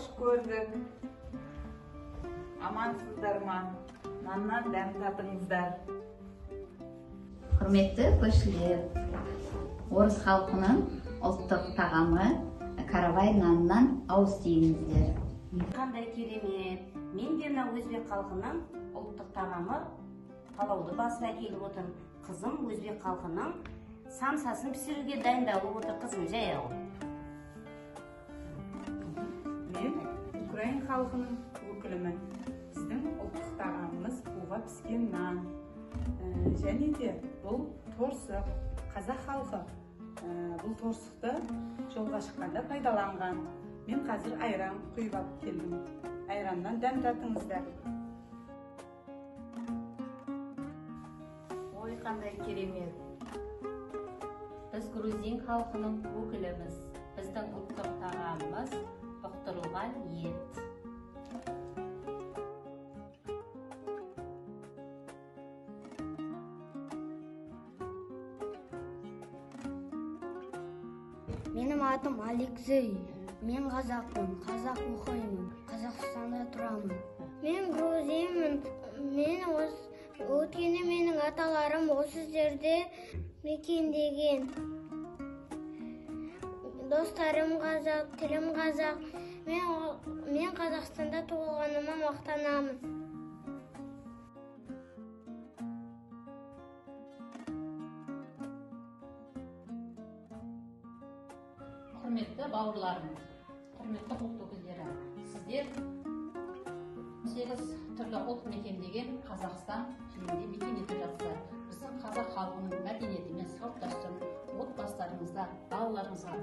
Қош көрдік. Амансыздар ма? Наннан дәм татыңыздар. Құрметті көршілер, орыс халқының ұлттық тағамы каравай наннан ауыз тиіңіздер. Қандай керемет. Мен де мына өзбек халқының ұлттық тағамы палауды басып әкеліп отыр. Қызым өзбек халқының самсасын пісіруге дайындалып отыр. Қызым жаяу. Мен Украин халқының өкілімін. Біздің ұлттық тағамымыз буға піскен нан. Және де бұл торсық. Қазақ халқы бұл торсықты жолға шыққанда пайдаланған. Мен қазір айран құйып алып келдім. Айраннан дәм татыңыздар. Ой, қандай керемет. Біз грузин халқының өкіліміз. Біздің ұлттық тағамымыз бұқтырылған ет. Менің атым Алексей. Мен қазақпын, қазақ оқимын, Қазақстанда тұрамын. Мен грузинмін. Өткені менің аталарым осы жерде мекендеген. Достарым қазақ, тілім қазақ. Мен Қазақстанда туылғаныма мақтанамын. Құрметті бауырларым, құрметті ұлт өкілдері, сіздер 8 түрлі ұлт мекендеген Қазақстан жерінде мекен етіп жатсыздар. Біздің қазақ халқының мәдениеті мен салт дәстүрін отбасыларыңызда, балаларыңызға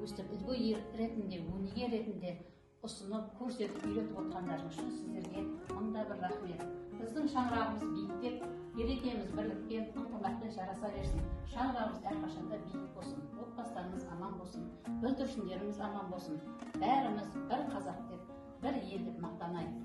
өстіп үлгі ретінде, өнеге ретінде ұсынып, көрсетіп, үйретіп отырғандарыңыз үшін сіздерге мыңда бір рахмет. Біздің шаңырағымыз биіктеп, берекеміз бірлікпен, ынтымақпен жараса берсін. Шаңырағымыз әрқашанда биік болсын, отбасыларымыз аман болсын, бүлдіршіндеріміз аман болсын. Бәріміз бір қазақ деп, бір ел деп мақтанайық.